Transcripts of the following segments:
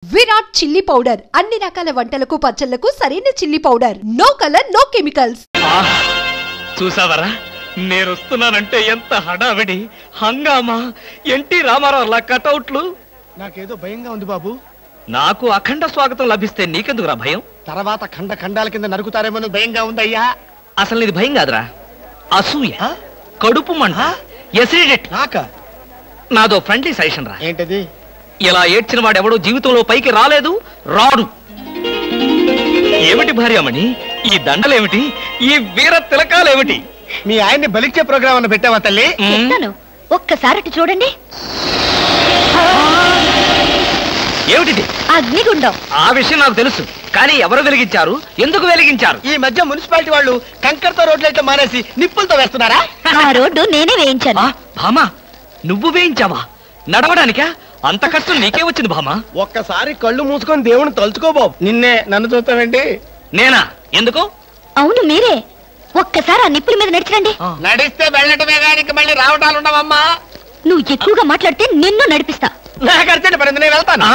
Virat chilli powder అన్ని రకాల వంటలకు పచ్చళ్లకు సరైన chilli powder. No colour no chemicals. చూసావరా నేను వస్తున్నానంటే ఎంత హడావిడి హంగామా. ఎన్టీ రామారావు లా కటౌట్లు. నాకేదో భయంగా ఉంది బాబు. నాకు అఖండ స్వాగతం లభిస్తే నీకెందుకురా భయం? తర్వాత ఖండ ఖండాల కింద నరుకుతారేమో భయంగా ఉందయ్యా. అసలు ఇది భయం కాదురా, అసూయ, కడుపు మంట, ఎసిడిటీ. నాదో ఫ్రెండ్లీ సజెషన్ రా. ఏంటది? ఇలా ఏడ్చిన వాడెవడో జీవితంలో పైకి రాలేదు, రాడు. ఏమిటి భార్యమణి ఈ దండలేమిటి, ఈ వీర తిలకాలేమిటి? మీ ఆయన్ని బలిచ్చే ప్రోగ్రామ్ అన్న పెట్టావా తల్లి? ఒక్కసారి చూడండి. ఏమిటి? అగ్నిగుండం. ఆ విషయం నాకు తెలుసు, కానీ ఎవరు వెలిగించారు, ఎందుకు వెలిగించారు? ఈ మధ్య మున్సిపాలిటీ వాళ్ళు కంకర్తో రోడ్లైతే మానేసి నిప్పులతో వేస్తున్నారా? ఆ రోడ్డు నేనే వేయించాను. భామా నువ్వు వేయించావా? నడవడానికా? అంత కష్టం నీకే వచ్చింది భామా? ఒక్కసారి కళ్ళు మూసుకొని దేవుని తలుచుకో బాబు. నిన్నే నన్ను చూస్తావేంటి? నేనా? ఎందుకు? అవును మీరే. ఒక్కసారి ఆ నిప్పుల మీద నడిచిరండి. నడిస్తే వెళ్ళటమే కానీ మళ్ళీ రావటాలు ఉండవమ్మా. నువ్వు ఎక్కువగా మాట్లాడితే నిన్ను నడిపిస్తా. నాకర్చండి పరింది, నేను వెళ్తాను.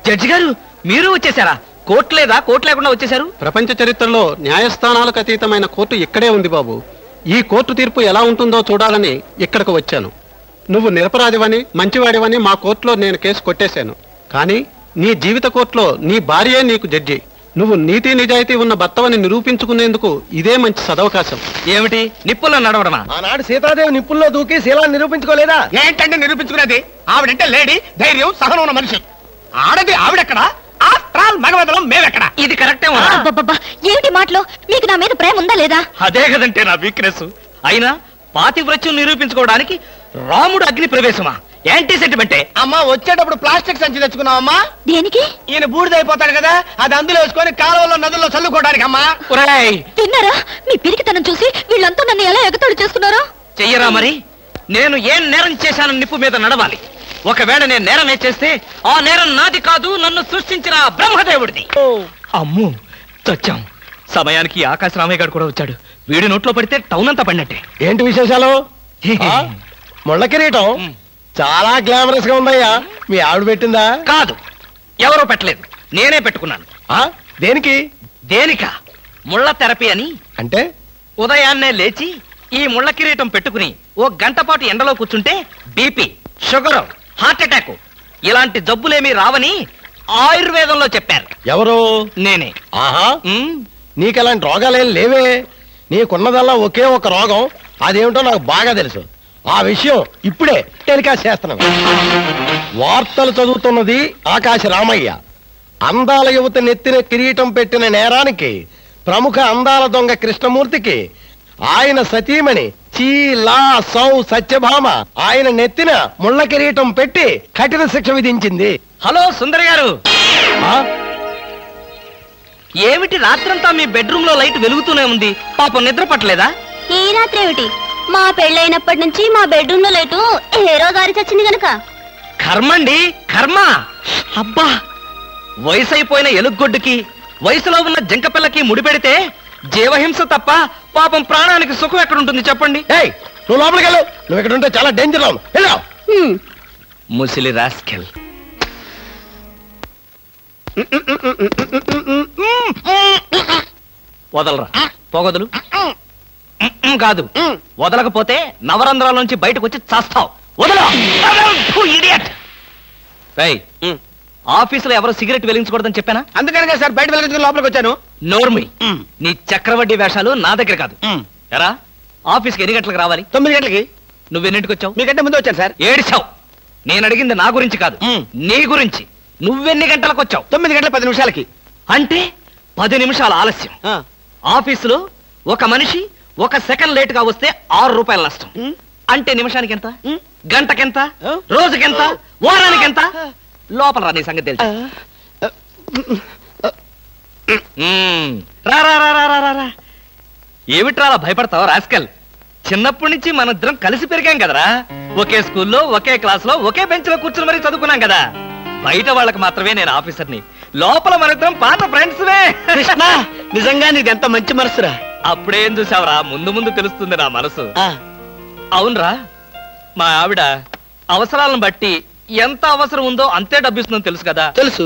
జడ్జి గారు మీరు వచ్చేసారా? కోర్టు లేదా? కోర్టు లేకుండా వచ్చేసారు? ప్రపంచ చరిత్రలో న్యాయస్థానాలకు అతీతమైన కోర్టు ఇక్కడే ఉంది బాబు. ఈ కోర్టు తీర్పు ఎలా ఉంటుందో చూడాలని ఇక్కడికి వచ్చాను. నువ్వు నిరపరాధివని, మంచివాడివని మా కోర్టులో నేను కేసు కొట్టేశాను. కానీ నీ జీవిత కోర్టులో నీ భార్యే నీకు జడ్జి. నువ్వు నీతి నిజాయితీ ఉన్న భర్తవని నిరూపించుకునేందుకు ఇదే మంచి సదవకాశం. ఏమిటి నిప్పుల్లో నడవడమా? ఆనాడు సీతాదేవి నిప్పుల్లో దూకి శీలాన్ని నిరూపించుకోలేదా? ఏంటంటే నిరూపించుకునేది? ఆవిడంటే లేడీ, ధైర్యం, సహనం ఉన్న మనిషి. ఆడది ఆవిడెక్కడ, మగవదలం మేమెక్కడ? ఇది కరెక్టే. ఏమిటి మాటలో? మీకు నా మీద ప్రేమ ఉందా లేదా? అదే కదంటే నా వీక్నెస్. అయినా పాతివ్రత్యం నిరూపించుకోవడానికి రాముడు అగ్ని ప్రవేశమా? యాంటీ సెంటిమెంటే. అమ్మా వచ్చేటప్పుడు ప్లాస్టిక్ సంచి తెచ్చుకున్నావమ్మా. దేనికి? ఈయన బూడిదైపోతాడు కదా, అది అందులో వేసుకొని కాలువలో నదుల్లో చల్లుకోవడానికి అమ్మా. తిన్నారా? మీ పిరికితనం చూసి వీళ్ళంతా నన్ను ఎలా ఎగతాళి చేస్తున్నారో. చెయ్యరా మరి? నేను ఏం నేరం చేశానని నిప్పు మీద నడవాలి. ఒకవేళ నేను నేరం చేస్తే ఆ నేరం నాది కాదు, నన్ను సృష్టించిన బ్రహ్మదేవుడిది. అమ్మో చచ్చాం. సమయానికి ఆకాశ రామయ్య గారు కూడా వచ్చాడు. వీడి నోట్లో పడితే టౌన్ అంతా పడినట్టే. ఏంటి విశేషాలు? ముళ్ళ కిరీటం చాలా గ్లామరస్ గా ఉందయ్యా. మీ ఆవిడ పెట్టిందా? కాదు, ఎవరో పెట్టలేదు, నేనే పెట్టుకున్నాను. దేనికి? దేనికా? ముళ్ళ థెరపీ అని. అంటే ఉదయాన్నే లేచి ఈ ముళ్ళ కిరీటం పెట్టుకుని ఓ గంట పాటు ఎండలో కూర్చుంటే బీపీ, షుగర్, హార్ట్ అటాక్ ఇలాంటి జబ్బులేమీ రావని ఆయుర్వేదంలో చెప్పారు. ఎవరు? నేనే. ఆహా, నీకెలాంటి రోగాలేం లేవే. నీకున్నదల్లా ఒకే ఒక రోగం. అదేమిటో నాకు బాగా తెలుసు. ఆ విషయం ఇప్పుడే టెలికాస్ట్ చేస్తున్నాను. వార్తలు చదువుతున్నది ఆకాశ రామయ్య. అందాల యువత నెత్తిన కిరీటం పెట్టిన నేరానికి ప్రముఖ అందాల దొంగ కృష్ణమూర్తికి ఆయన సతీమణి చీలా సౌ సత్యభామ ఆయన నెత్తిన ముళ్ళ కిరీటం పెట్టి కఠిన శిక్ష విధించింది. హలో సుందరి గారు, ఏమిటి రాత్రంతా మీ బెడ్రూమ్ లో లైట్ వెలుగుతూనే ఉంది? పాపం నిద్ర పట్టలేదా? ఈ రాత్రి ఏమిటి? మా పెళ్ళైనప్పటి నుంచి మా బెడ్రూమ్ లో లేటు ఏ రోజు ఆరి చచ్చింది గనక. కర్మండి కర్మ. అబ్బా, వయసు అయిపోయిన ఎలుగొడ్డుకి వయసులో ఉన్న జంక పిల్లకి ముడిపెడితే జీవహింస తప్ప పాపం ప్రాణానికి సుఖం ఎక్కడుంటుంది చెప్పండి? నువ్వు లోపలికి వెళ్ళు. నువ్వు ఇక్కడ ఉంటే చాలా డేంజర్. ముసిలి రాస్కెల్. వదలరా, పొగదులు. కాదు, వదలకపోతే నవరంధ్రాల నుంచి బయటకు వచ్చి చస్తావు. వదల. ఆఫీసులో ఎవరు సిగరెట్ వెలిగించకూడదని చెప్పానా? అందుకనే సార్ బయట వెలిగించుకుని లోపలికి వచ్చాను. నోర్మి, నీ చక్రవడ్డీ వేషాలు నా దగ్గర కాదు. ఎరా, ఆఫీస్కి ఎన్ని గంటలకు రావాలి? 9 గంటలకి. నువ్వెన్నింటికి వచ్చావు? మీకంటే ముందు వచ్చాను సార్. ఏడిచావు. నేను అడిగింది నా గురించి కాదు, నీ గురించి. నువ్వెన్ని గంటలకు వచ్చావు? 9 గంటల 10 నిమిషాలకి. అంటే 10 నిమిషాల ఆలస్యం. ఆఫీసులో ఒక మనిషి 1 సెకండ్ లేట్ గా వస్తే 6 రూపాయల నష్టం. అంటే నిమిషానికి ఎంత? గంటకెంత? రోజుకెంత? వారానికి ఎంత? లోపల రా, నీ సంగతి తెలుసు. ఏమిట్రా భయపడతావు రాస్కల్? చిన్నప్పటి నుంచి మనిద్దరం కలిసి పెరిగాం కదరా. ఒకే స్కూల్లో, ఒకే క్లాస్ లో, ఒకే బెంచ్ లో కూర్చుని మరీ చదువుకున్నాం కదా. బయట వాళ్ళకి మాత్రమే నేను ఆఫీసర్ని, లోపల మనిద్దరం పాత ఫ్రెండ్స్. నిజంగా నీది ఎంత మంచి మనసురా. అప్పుడేం చూసావరా, ముందు ముందు తెలుస్తుంది నా మనసు. అవునరా, మా ఆవిడ అవసరాలను బట్టి ఎంత అవసరం ఉందో అంతే డబ్బిస్తుందో తెలుసు కదా? తెలుసు.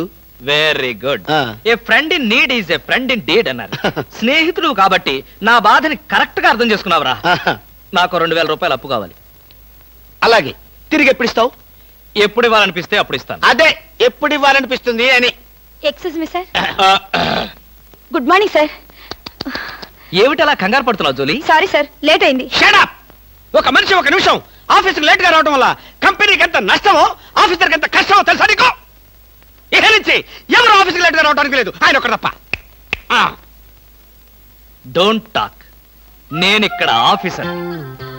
Very good. ఆ. A friend in need is a friend indeed అన్నారు. స్నేహితుడు కాబట్టి నా బాధని కరెక్ట్ గా అర్థం చేసుకున్నావురా. నాకు 2000 రూపాయలు అప్పు కావాలి. అలాగే. తిరిగి ఎప్పుడు ఇస్తావు? ఎప్పుడు ఇవ్వాలనిపిస్తే అప్పుడు ఇస్తాను. అదే ఎప్పుడు ఇవ్వాలనిపిస్తుంది అని. Excuse me sir. Good morning sir. ఏమిటి అలా కంగారు పడుతున్నావు జోలీ? సారీ సార్, లేట్ అయింది. Shut up! ఒక మనిషి ఒక నిమిషం ఆఫీస్కి లేట్ గా రావడం వల్ల కంపెనీకి ఎంత నష్టమో ఆఫీసర్కి ఎంత కష్టమో తెలుసా నీకు? ఇక నుంచి ఎవరు ఆఫీస్కి లేట్ గా రావడానికి లేదు, ఆయన ఒకటి తప్ప. Don't talk. నేనిక్కడ ఆఫీసర్.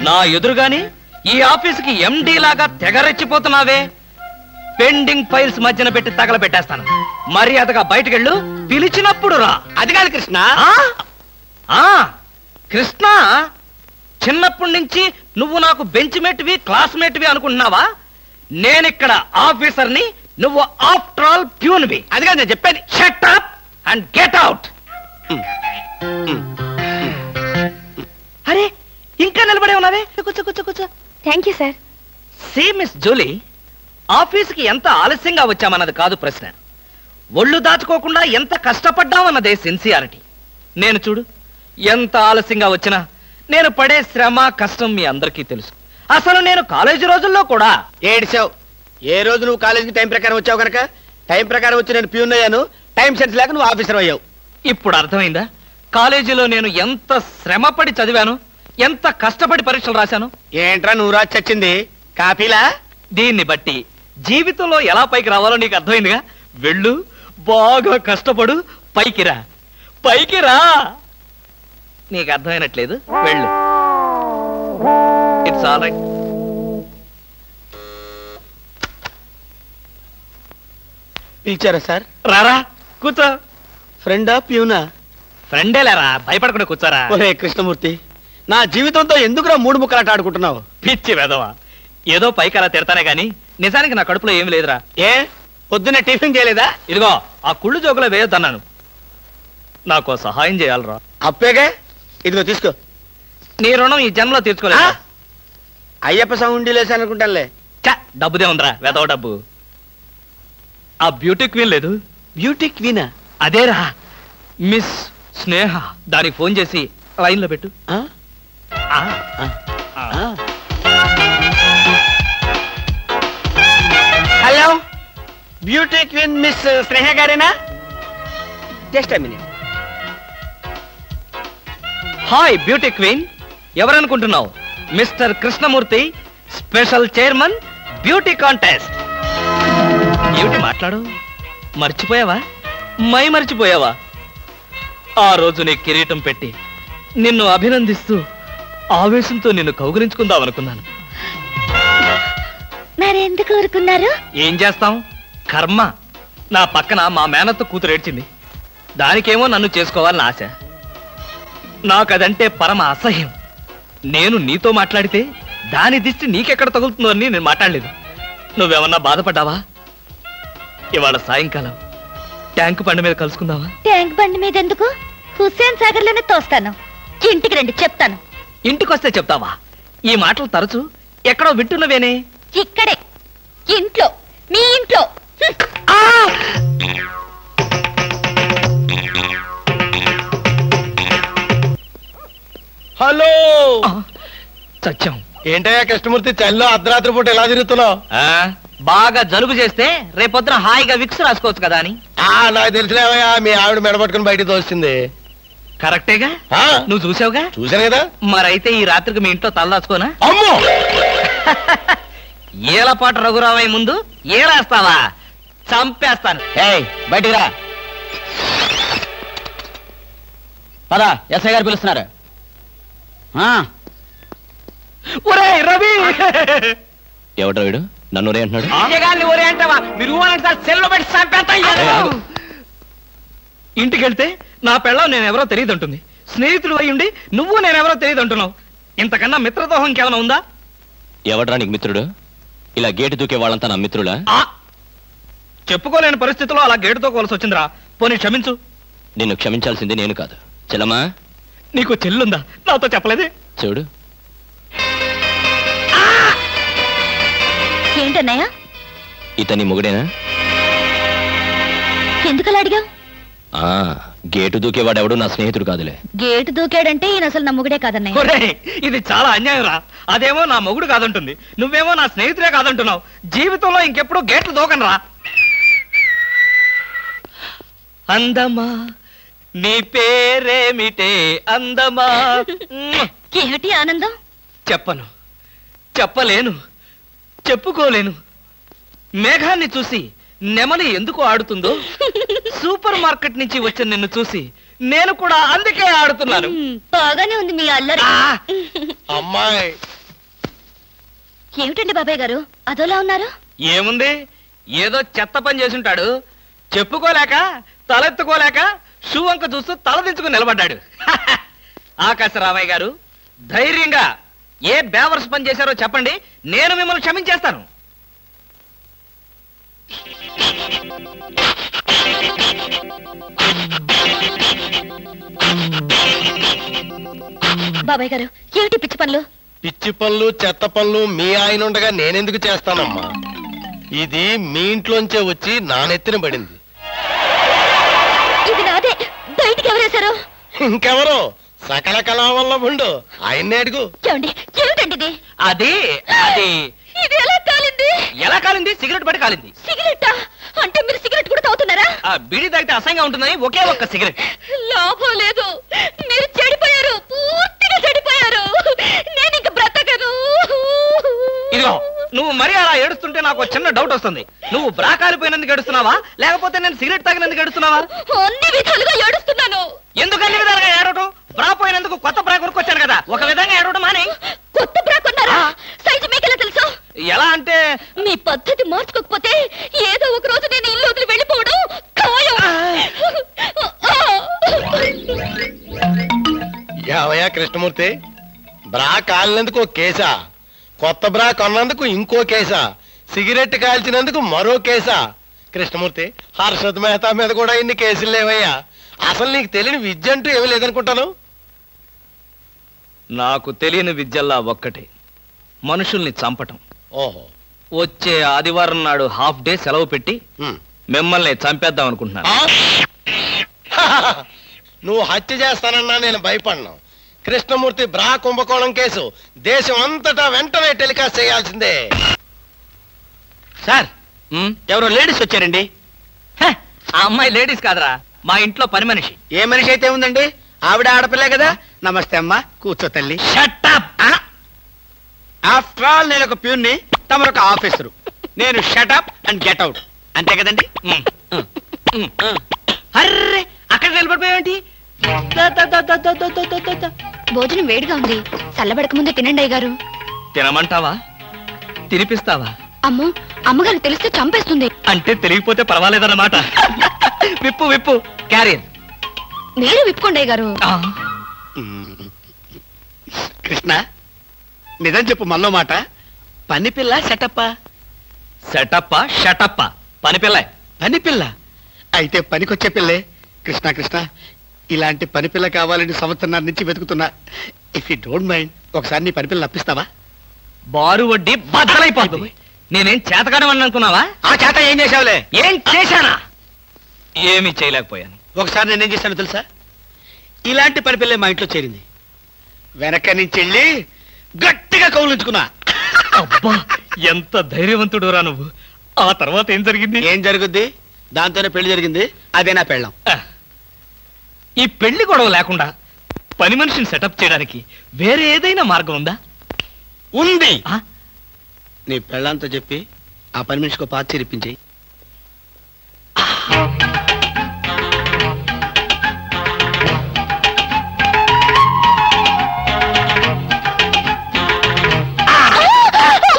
నా ఎదురుగాని ఈ ఆఫీసుకి ఎండి లాగా తెగరెచ్చిపోతున్నావే. పెండింగ్ ఫైల్స్ మధ్యన పెట్టి తగలబెట్టేస్తాను. మర్యాదగా బయటకెళ్ళు, పిలిచినప్పుడు రా. అది కాదు కృష్ణ. కృష్ణ, చిన్నప్పటి నుంచి నువ్వు నాకు బెంచ్ మేట్వి క్లాస్మేట్వి అనుకుంటున్నావా? నేనిక్కడ ఆఫీసర్ని, నువ్వు ఆఫ్టర్ ఆల్ ప్యూన్వి. అది కాదు నేను చెప్పేది. Shut up and get out. అరే, ఇంకా నిలబడే ఉన్నావే? కూర్చో కూర్చో కూర్చో. Thank you sir. See miss Julie, ఆఫీస్కి ఎంత ఆలస్యంగా వచ్చామన్నది కాదు ప్రశ్న. ఒళ్ళు దాచుకోకుండా ఎంత కష్టపడ్డామన్నదే సిన్సియారిటీ. నేను చూడు, ఎంత ఆలస్యంగా వచ్చినా నేను పడే శ్రమ కష్టం మీ అందరికీ తెలుసు. అసలు నేను కాలేజీ రోజుల్లో కూడా ఏడ్చావు. ఏ రోజు నువ్వు కాలేజీకి టైం ప్రకారం వచ్చావు కనుక టైం ప్రకారం వచ్చి నేను ప్యూన్ అయ్యాను. టైం సెన్స్ లేక నువ్వు ఆఫీసర్ అయ్యావు. ఇప్పుడు అర్థమైందా కాలేజీలో నేను ఎంత శ్రమపడి చదివాను, ఎంత కష్టపడి పరీక్షలు రాశాను? ఏంట్రా నువ్వు రాసి చచ్చింది కాపీలా? దీన్ని బట్టి జీవితంలో ఎలా పైకి రావాలో నీకు అర్థమైందిగా. వెళ్ళు, బాగా కష్టపడు, పైకి రా. పైకి రా. నీకు అర్థమైనట్లేదు, వెళ్ళు. It's all right. పిలిచారా సార్? రారా, కూర్చో. ఫ్రెండా ప్యూనా? ఫ్రెండే లేరా, భయపడకుండా కూర్చోరా. ఒరే కృష్ణమూర్తి, నా జీవితంతో ఎందుకురా మూడు ముక్కలాట ఆడుకుంటున్నావు? పిచ్చి వెదవా, ఏదో పైకి అలా తిడతానే గాని నిజానికి నా కడుపులో ఏమి లేదురా. ఏ పొద్దున్న టిఫిన్ చేయలేదా? ఇదిగో ఆ కుళ్ళు జోకులో వేయొద్దన్నాను. నాకు సహాయం చేయాలరా. అప్పేగా, ఇదిగో తీసుకో. నీ రుణం ఈ జన్మలో తీర్చుకోలేదు. అయ్యప్ప సౌండి లేసానుకుంటానులే. డబ్బుదే ఉందిరా, వెదవ డబ్బు. ఆ బ్యూటీ క్వీన్ లేదు? బ్యూటీ క్వీనా? అదేరా, మిస్ స్నేహ. దానికి ఫోన్ చేసి లైన్లో పెట్టు. Hello, beauty queen miss Sneha గారేనా? Just minute. Hi beauty queen, ఎవరనుకుంటున్నావు? Mister Krishnamurthy, special chairman, beauty contest. ఏమిటి మాట్లాడు? మర్చిపోయావా? మర్చిపోయావా? ఆ రోజు నీ కిరీటం పెట్టి నిన్ను అభినందిస్తూ ఆవేశంతో నిన్ను కౌగిలించుకుందాం అనుకున్నాను. మరెందుకు కోరుకున్నారు? ఏం చేస్తాం, కర్మ. నా పక్కన మా మేనత్త కూతురు ఏడ్చింది. దానికేమో నన్ను చేసుకోవాలని ఆశ. నాకదంటే పరమ అసహ్యం. నేను నీతో మాట్లాడితే దాని దిష్టి నీకెక్కడ తగులుతుందో అని నేను మాట్లాడలేదు. నువ్వేమన్నా బాధపడ్డావా? ఇవాళ సాయంకాలం ట్యాంక్ బండి మీద కలుసుకుందావా? ట్యాంక్ బండి మీద ఎందుకు? హుస్సేన్ సాగర్ లోనే తోస్తాను. ఇంటికి రండి, చెప్తాను. ఇంటికొస్తే చెప్తావా? ఈ మాటలు తరచు ఎక్కడో వింటున్నవేనే. ఇక్కడే, ఇంట్లో, మీ ఇంట్లో. హలో. సత్యం, ఏంటయ్యా కృష్ణమూర్తి, చల్లో అర్ధరాత్రి పూట ఎలా తిరుగుతున్నావు? బాగా జలుబు చేస్తే రేపొద్దున హాయిగా విక్స్ రాసుకోవచ్చు కదా అని. నాకు తెలిసినవయ్యా, మీ ఆవిడ మెడపట్టుకుని బయటికి తోస్తుంది. కరెక్టేగా, నువ్వు చూసావుగా. చూశాను కదా. మరైతే ఈ రాత్రికి మీ ఇంట్లో తలదాచుకోనా? అమ్మో, ఏలపాటు రఘురావయ్య ముందు ఏలేస్తావా? చంపేస్తాను. బయటికి రా. పద, ఎస్ఐ గారు పిలుస్తున్నారు. ఒరేయ్ రవి! ఎవడ్రా వీడు నన్ను ఒరే అంటున్నాడు? ఒరే అంటావా? మీరు సెల్లో పెట్టి చంపేస్తా. ఇంటికెళ్తే నా పెళ్ళం నేనెవరో తెలియదంటుంది. స్నేహితుడు అయ్యుండి నువ్వు నేనెవరో తెలియదంటున్నావు. ఇంతకన్నా మిత్రదోహం ఇంకేమైనా ఉందా? ఎవడ్రా నీకు మిత్రుడు? ఇలా గేటు దూకే వాళ్ళంతా నా మిత్రులా? చెప్పుకోలేని పరిస్థితిలో అలా గేటుతో కోల్సి వచ్చిందిరా. పోనీ క్షమించు. నిన్ను క్షమించాల్సింది నేను కాదు. చెల్లమ్మా, నీకు చెల్లుందా? నాతో చెప్పలేదే. చూడు, ఏంటన్నయ్య? ఇతని మొగుడేనా? ఎందుకలా అడిగావు? గేటు దూకేవాడెవడు నా స్నేహితుడు కాదులే. గేటు దూకాడంటే ఈయన అసలు నా మొగుడే కాదన్నయ్య. ఒరేయ్, ఇది చాలా అన్యాయం రా. అదేమో నా మొగుడు కాదంటుంది, నువ్వేమో నా స్నేహితుడే కాదంటున్నావు. జీవితంలో ఇంకెప్పుడు గేట్లు దూకనరా. అందమా నీ పేరేమిటే అందమా? ఏమిటి ఆనందం? చెప్పను, చెప్పలేను, చెప్పుకోలేను. మేఘాన్ని చూసి నెమలి ఎందుకు ఆడుతుందో, సూపర్ మార్కెట్ నుంచి వచ్చిన నిన్ను చూసి నేను కూడా అందుకే ఆడుతున్నాను. బాగానే ఉంది మీ అల్లరి. అమ్మాయి ఏమిటండి బాబాయ్ గారు అదోలా ఉన్నారు? ఏముంది, ఏదో చెత్త పని చేసుంటాడు. చెప్పుకోలేక తలెత్తుకోలేక షూ వంక చూస్తూ తలదించుకుని నిలబడ్డాడు. ఆకాశరామయ్య గారు, ధైర్యంగా ఏ బేవర్స్ పని చేశారో చెప్పండి, నేను మిమ్మల్ని క్షమించేస్తాను. బాబాయ్ గారు ఏమిటి పిచ్చి పనులు? పిచ్చి పనులు చెత్త పనులు మీ ఆయన ఉండగా నేనెందుకు చేస్తానమ్మా? ఇది మీ ఇంట్లోంచే వచ్చి నా నెత్తిన పడింది. ఇది నాదే, బయటికి ఎవరేశారు? ఇంకెవరో సకల కళావల్లభుండు, ఆయన్నే అడుగు. ఏమండి ఏమిటండి ఇది? అది అది ఇది ఎలా కాలింది? ఎలా కాలింది? సిగరెట్ పడి కాలింది. సిగరెట్టా? అంటే మీరు సిగరెట్ కూడా తాగుతున్నారా? ఆ బీడీ తాగితే అసహ్యంగా ఉంటుందని ఒకే ఒక్క సిగరెట్. లాభం లేదు, మీరు చెడిపోయారు, పూర్తిగా చెడిపోయారు. నేను ఇంక బ్రతకను. ఇదిగో, నువ్వు మరీ అలా ఏడుస్తుంటే నాకు చిన్న డౌట్ వస్తుంది. నువ్వు బ్రా కాలిపోయినందుకు ఏడుస్తున్నావా, లేకపోతే నేను సిగరెట్ తాగినందుకు ఏడుస్తున్నావా? అన్ని విధాలుగా ఏడుస్తున్నాను. ఎందుకు అన్ని విధాలుగా ఏడవటం? బ్రా పోయినందుకు కొత్త బ్రా కొనుక్కొచ్చాను కదా, ఒక విధంగా ఏడవడం మాని. కొత్త బ్రా కొన్నారా? సైజు మీకెలా తెలుసు? ఎలా అంటే, మీ పద్ధతి మార్చుకోకపోతే ఏదో ఒక రోజు నేను ఇల్లు వదిలి వెళ్ళిపోవడం ఖాయం. యావయ్యా కృష్ణమూర్తి, బ్రా కాలినందుకు ఒక కేసా, కొత్త బ్రా కొన్నందుకు ఇంకో కేసా, సిగరెట్ కాల్చినందుకు మరో కేసా? కృష్ణమూర్తి, హర్షద్ మెహతా మీద కూడా ఇన్ని కేసులు లేవయ్యా. అసలు నీకు తెలియని విద్య అంటూ ఏమీ లేదనుకుంటాను. నాకు తెలియని విద్యల్లా ఒక్కటే, మనుషుల్ని చంపటం. ఓహో, వచ్చే ఆదివారం నాడు హాఫ్ డే సెలవు పెట్టి మిమ్మల్ని చంపేద్దాం అనుకుంటున్నాను. నువ్వు హత్య చేస్తానన్నా నేను భయపడను. కృష్ణమూర్తి బ్రా కుంభకోణం కేసు దేశం అంతటా వెంటనే టెలికాస్ట్ చేయాల్సిందే. సార్, ఎవరో లేడీస్ వచ్చారండి. ఆ అమ్మాయి లేడీస్ కాదరా, మా ఇంట్లో పని మనిషి. ఏ మనిషి అయితే ఉందండి, ఆవిడ ఆడపిల్లే కదా. నమస్తే అమ్మా, కూర్చో తల్లి. Shut up. ఆఫ్టర్ ఆల్ నేను ఒక ప్యూన్ని, తమరొక ఆఫీసరు. నేను షటప్ అండ్ గెట్ అవుట్, అంతే కదండి? అర్రే, అక్కడ నిలబడిపోయావేంటి? భోజనం వేడిగా ఉంది, చల్లబడక ముందే తినండి అయ్యగారు. తినమంటావా, తినిపిస్తావా? అమ్మో, అమ్మగారు తెలిస్తే చంపేస్తుంది. అంటే తెలియకపోతే పర్వాలేదన్నమాట. విప్పు విప్పు, క్యారియర్. మీరు విప్పుకోండి అయ్యగారు. కృష్ణ, నిజం చెప్పు, మనలో మాట. పని పిల్ల సెటప్పా? సెటప్పా షటప్పా? పని పిల్ల. పని పిల్ల అయితే పనికొచ్చే పిల్లే. కృష్ణ కృష్ణ, ఇలాంటి పని పిల్ల కావాలని సంవత్సరం నుంచి వెతుకుతున్నా. ఇఫ్ యూ డోంట్ మైండ్, ఒకసారి నీ పని పిల్ల అప్పిస్తావా? బారు వడ్డీ బద్దలైపోతుంది. నేనేం చేతకాడమని అనుకున్నావా? ఆ చేత ఏం చేసావులే? ఏం చేశానా? ఏమీ చేయలేకపోయాను. ఒకసారి నేనేం చేశాను తెలుసా? ఇలాంటి పని పిల్లే మా ఇంట్లో చేరింది. వెనక నుంచి వెళ్ళి గట్టిగా కౌలించుకున్నా. అబ్బా, ఎంత ధైర్యవంతుడు రా నువ్వు. ఆ తర్వాత ఏం జరిగింది? ఏం జరుగుద్ది? దాంతోనే పెళ్లి జరిగింది. అదే నా పెళ్ళం. ఈ పెళ్లి గొడవ లేకుండా పని మనిషిని సెటప్ చేయడానికి వేరే ఏదైనా మార్గం ఉందా? ఉంది. నీ పెళ్ళంతో చెప్పి ఆ పని మనిషికి పాత చిరిపించి.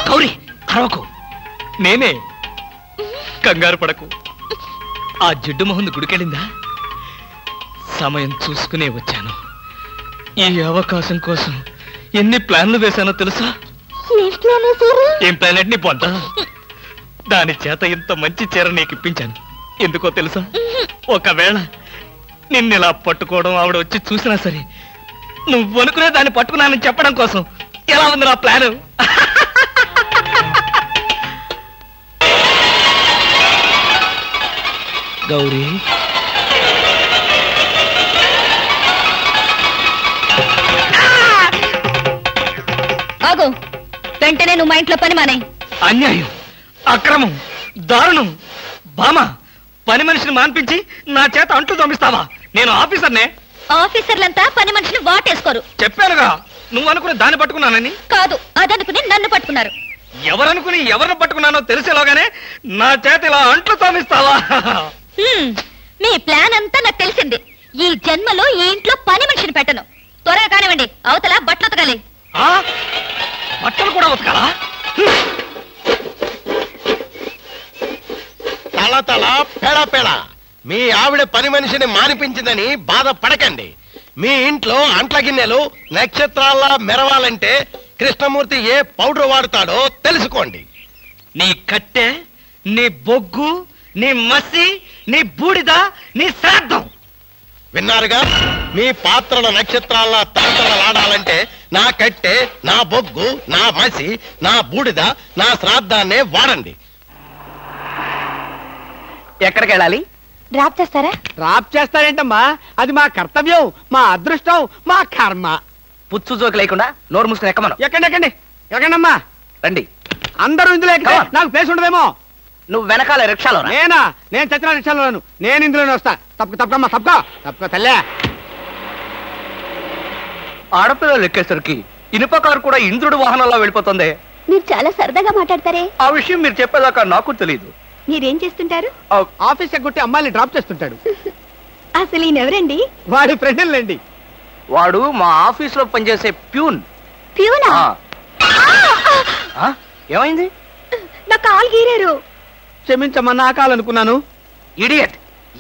గౌరీ, అరవకు. నేనే. కంగారు పడకు. ఆ జిడ్డు మొహంది గుడికెళ్ళిందా? సమయం చూసుకునే వచ్చాను. ఈ అవకాశం కోసం ఎన్ని ప్లాన్లు వేశానో తెలుసా? ఏం ప్లాన్ అంటే నీ పొంత. దాని చేత ఇంత మంచి చీర నీకు ఇప్పించాను. ఎందుకో తెలుసా? ఒకవేళ నిన్నిలా పట్టుకోవడం ఆవిడ వచ్చి చూసినా సరే, నువ్వు అనుకునే దాన్ని పట్టుకున్నానని చెప్పడం కోసం. ఎలా ఉంది నా ప్లాను? గౌరీ ఆగు, వెంటనే నువ్వు మా ఇంట్లో పని మానే. అన్యాయం, అక్రమం, దారుణం. బామా, పని మనిషిని మాన్పించి నా చేత అంట్లు తోమిస్తావా? నేను ఆఫీసర్నే. ఆఫీసర్లంతా పని మనిషిని వాటేసుకోరు. చెప్పానుగా, నువ్వు అనుకుని దాన్ని పట్టుకున్నానని. కాదు, అదనుకుని నన్ను పట్టుకున్నారు. ఎవరనుకుని ఎవరిని పట్టుకున్నానో తెలిసేలోగానే నా చేత ఇలా అంట్లు తోమిస్తావా? మీ ప్లాన్ అంతా నాకు తెలిసింది. ఈ జన్మలో ఈ ఇంట్లో పని మనిషిని పెట్టను. త్వరగా కానివ్వండి, అవతల బట్టలు ఉతకాలి. బట్టలు కూడా ఉతకాలా? తల తల పెడ పెడ మీ ఆవిడ పని మనిషిని మానిపించిందని బాధపడకండి. మీ ఇంట్లో అంట్ల గిన్నెలు నక్షత్రాల్లా మెరవాలంటే కృష్ణమూర్తి ఏ పౌడర్ వాడతాడో తెలుసుకోండి. నీ కట్టె, నీ బొగ్గు, నీ మసి, నీ బూడిద, నీ శ్రాద్ధం. విన్నారుగా, మీ పాత్రల నక్షత్రాల్లా తలతలలాడాలంటే నా కట్టె, నా బొగ్గు, నా మసి, నా బూడిద, నా శ్రాద్ధాన్నే వాడండి. ఎక్కడికి వెళ్ళాలి? డ్రాప్ చేస్తారా? డ్రాప్ చేస్తారేంటమ్మా? అది మా కర్తవ్యం, మా అదృష్టం, మా కర్మ. పుచ్చు జోకి లేకుండా నోరు మూసుకుని ఎక్కమను. ఎక్కండి ఎక్కండమ్మా. రండి. అందరూ ఇందులో ఎక్కితే నాకు ప్లేస్ ఉండదేమో. నువ్వు వెనకాల రిక్షాలో రా. నేనా? నేను చచ్చిన రిక్షాలోను. నేను ఇందులోనే వస్తా. తప్పకమ్మా, తప్పక తల్లే. ఆడపిల్లలు ఎక్కేసరికి ఇనుప కారు కూడా ఇంద్రుడు వాహనంలో వెళ్ళిపోతుంది. మీరు చాలా సరదాగా మాట్లాడతారే. ఆ విషయం మీరు చెప్పేదాకా నాకు తెలియదు. మీరేం చేస్తుంటారు? ఆఫీస్ ఎగ్గొట్టి అమ్మాయిని డ్రాప్ చేస్తుంటాడు. అసలు ఈయనెవరండి? వాడి ఫ్రెండ్లండి. వాడు మా ఆఫీస్ లో పనిచేసే ప్యూన్. ప్యూనా? ఏమైంది? నా కాలు గీరారు. క్షమించమ్మా, నా కాలనుకున్నాను. ఇడియట్,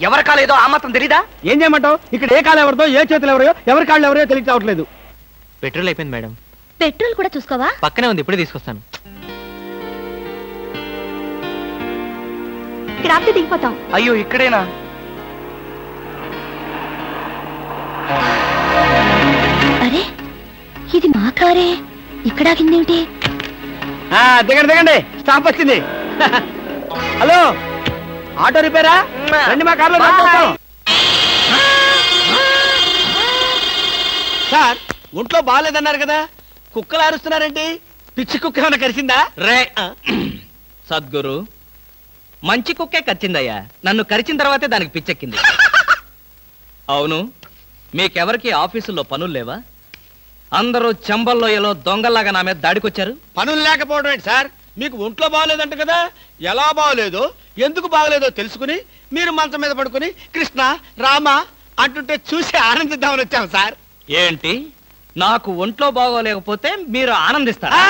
ఎవరి కాలేదో ఆ మాత్రం తెలీదా? ఏం చేయమంటావు? ఇక్కడ ఏ కాలు ఎవరిదో, ఏ చేతులు ఎవరో, ఎవరి కాళ్ళు ఎవరో తెలియక రావట్లేదు. పెట్రోల్ అయిపోయింది మేడం. పెట్రోల్ కూడా చూసుకోవా? పక్కనే ఉంది, ఇప్పుడే తీసుకొస్తాను. ఇక్కడ ఆపితే దిగిపోతాం. అయ్యో, ఇక్కడేనా? అరే, ఇది మా కారే. ఇక్కడ ఆగిందేమిటి? దిగండి, స్టాప్ వచ్చింది. హలో, ఆటో రిపేరా? రండి, మా కార్లో సార్. ఒంట్లో బాగాలేదన్నారు కదా, కుక్కలు అరుస్తున్నారండి. పిచ్చి కుక్క ఏమైనా కరిచిందా? రే సద్గురు, మంచి కుక్కే కరిచిందయ్యా. నన్ను కరిచిన తర్వాతే దానికి పిచ్చెక్కింది. అవును, మీకెవరికి ఆఫీసుల్లో పనులు లేవా? అందరూ చెంబల్లోయలో దొంగల్లాగా నా మీద దాడికొచ్చారు. పనులు లేకపోవడం ఏంటి సార్? మీకు ఒంట్లో బాగలేదంట కదా, ఎలా బాగలేదో, ఎందుకు బాగలేదో తెలుసుకుని మీరు మంచం మీద పడుకుని కృష్ణ రామ అంటుంటే చూసి ఆనందిద్దామని వచ్చాం సార్. ఏంటి, నాకు ఒంట్లో బాగోలేకపోతే మీరు ఆనందిస్తారా?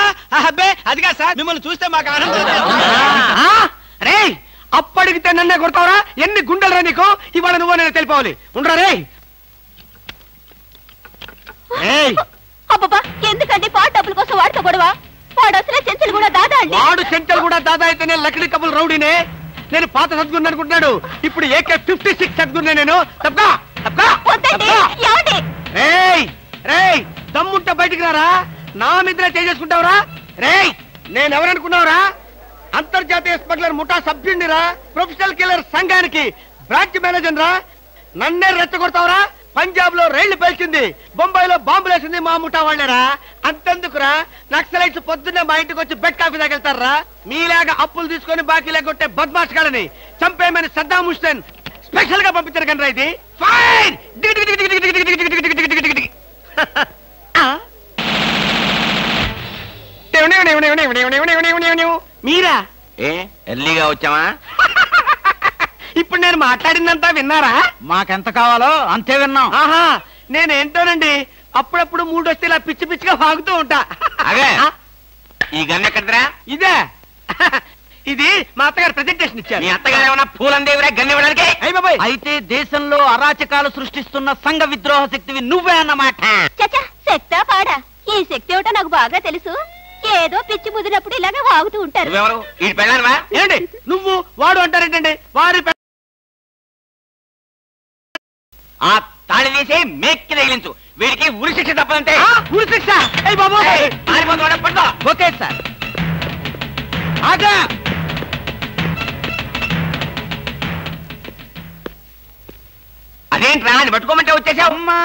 అబ్బే, అదిగా సార్, మిమ్మల్ని చూస్తే మాకు ఆనందం. రే, అప్పడిగితే నన్నే కొడతావరా? ఎన్ని గుండెలరా నీకు? ఇవాళ నువ్వు నేను తెలిపోవాలి. ఉండరా రే. అబ్బబ్బా, ఎందుకండి పాట డబ్బుల కోసం వాడితో గొడవ? వాడు అసలే చెంచలు కూడా దాదా అండి. వాడు చెంచలు కూడా దాదా అయితేనే లక్డీ కబుల్ రౌడీనే. నేను పాత సద్గురు అనుకుంటున్నాడు. ఇప్పుడు AK-56 సద్గురునే నేను. దమ్ముంటే బయటికి రారా. నా మీద చేసుకుంటావురా? రేయ్, నేనెవరనుకున్నావురా? అంతర్జాతీయ స్మగ్లర్ ముఠా సభ్యుడిరా, ప్రొఫెషనల్ కిల్లర్ సంఘానికి బ్రాంచ్ మేనేజర్ రా. నన్నే రెచ్చగొడతావురా? పంజాబ్ లో రైళ్లు పేల్చింది, బొంబాయిలో బాంబులేసింది మా ముఠా వాళ్ళేరా. అంతెందుకురా, నక్సలైట్స్ పొద్దున్నే మా ఇంటికి వచ్చి బెడ్ కాఫీ తాగెళ్తారా? మీలాగా అప్పులు తీసుకొని బాకీ లేకొట్టే బద్మాష్ గాలని చంపేయమని సద్దాం హుస్సేన్ స్పెషల్ గా పంపించారు కనరా. ఇది ఫైన్. మీరా? ఎర్లీగా వచ్చావా? ఇప్పుడు నేను మాట్లాడిందంతా విన్నారా? మాకెంత కావాలో అంతే విన్నాం. ఆహా, నేనేంటోనండి అప్పుడప్పుడు మూడొస్తే ఇలా పిచ్చి పిచ్చిగా వాగుతూ ఉంటా. ఈ గన్ ఎక్కడరా? ఇదే. ఇది మా అత్తగారు ప్రెజెంటేషన్ ఇచ్చారు. మీ అత్తగారు ఏమన్నా పూలందేవిరా గన్ ఇవ్వడానికి? అయితే దేశంలో అరాచకాలు సృష్టిస్తున్న సంఘ విద్రోహ శక్తివి నువ్వే అన్నమాట. చచ్చా, శక్తా పాడా? ఈ శక్తి ఏమిటో నాకు బాగా తెలుసు. ఏదో పిచ్చి ముదిరినప్పుడు ఇలాగే వాగుతూ ఉంటారు. నువ్వెవరు? ఈ పెళ్ళానవా? ఏంటి నువ్వు వాడు అంటారేంటండి? వారి ఆ తాళి తీసి మేక్కి తగిలించు. వీడికి ఉరి శిక్ష తప్పదంటే. ఉరి శిక్ష? బాబు, ఓకే సార్. అదేంట్రా అని పట్టుకోమంటే వచ్చేసావు? అమ్మా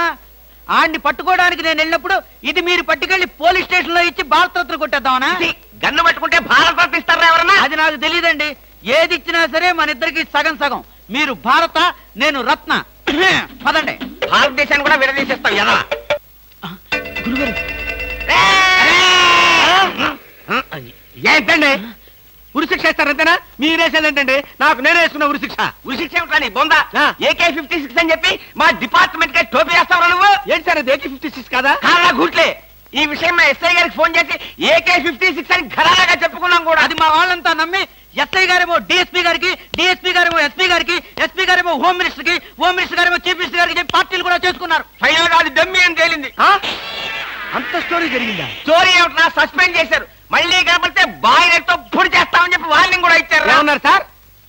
ఆడిని పట్టుకోవడానికి నేను వెళ్ళినప్పుడు ఇది మీరు పట్టుకెళ్లి పోలీస్ స్టేషన్ లో ఇచ్చి భారతరత్న కొట్టేద్దామనా? గన్ను పట్టుకుంటే భారత ఇస్తారా ఎవరన్నా? అది నాకు తెలియదండి. ఏది ఇచ్చినా సరే మన ఇద్దరికి సగం సగం. మీరు భారత, నేను రత్న. పదండి. భారతదేశాన్ని కూడా విడదీసేస్తాం ఎలా? గురుగారు ఏంటండి ఉరిశిక్ష ఇస్తారంతేనా? మీరేసేదేంటండి? నాకు నేనే వేసుకున్న ఉరిశిక్ష. ఉరిశిక్ష ఏమిటా నీ బొంద? AK-56 అని చెప్పి మా డిపార్ట్మెంట్ కి టోపీ వేస్తావు నువ్వు? ఏంటి సార్ అది AK-56 కాదా? కాదా గుట్లే. ఈ విషయం మా ఎస్ఐ గారికి ఫోన్ చేసి AK-56 అని ఘరాగా చెప్పుకున్నాం కూడా. అది మా వాళ్ళంతా నమ్మి ఎస్ఐ గారేమో డిఎస్పీ గారికి, డిఎస్పీ గారేమో ఎస్పీ గారికి, ఎస్పీ గారేమో హోమ్ మినిస్టర్ కి, హోమ్ మినిస్టర్ గారేమో చీఫ్ మినిస్టర్ గారికి చెప్పి పార్టీలు కూడా చేసుకున్నారు. ఫైనల్ గా అది డమ్మి అని తేలింది. అంత స్టోరీ జరిగిందా? స్టోరీ ఏమిటా? సస్పెండ్ చేశారు. మళ్ళీ కనపడితే బాయిలర్తో పొడి చేస్తామని చెప్పి వార్నింగ్ కూడా ఇచ్చారు. ఏమన్నారు సార్?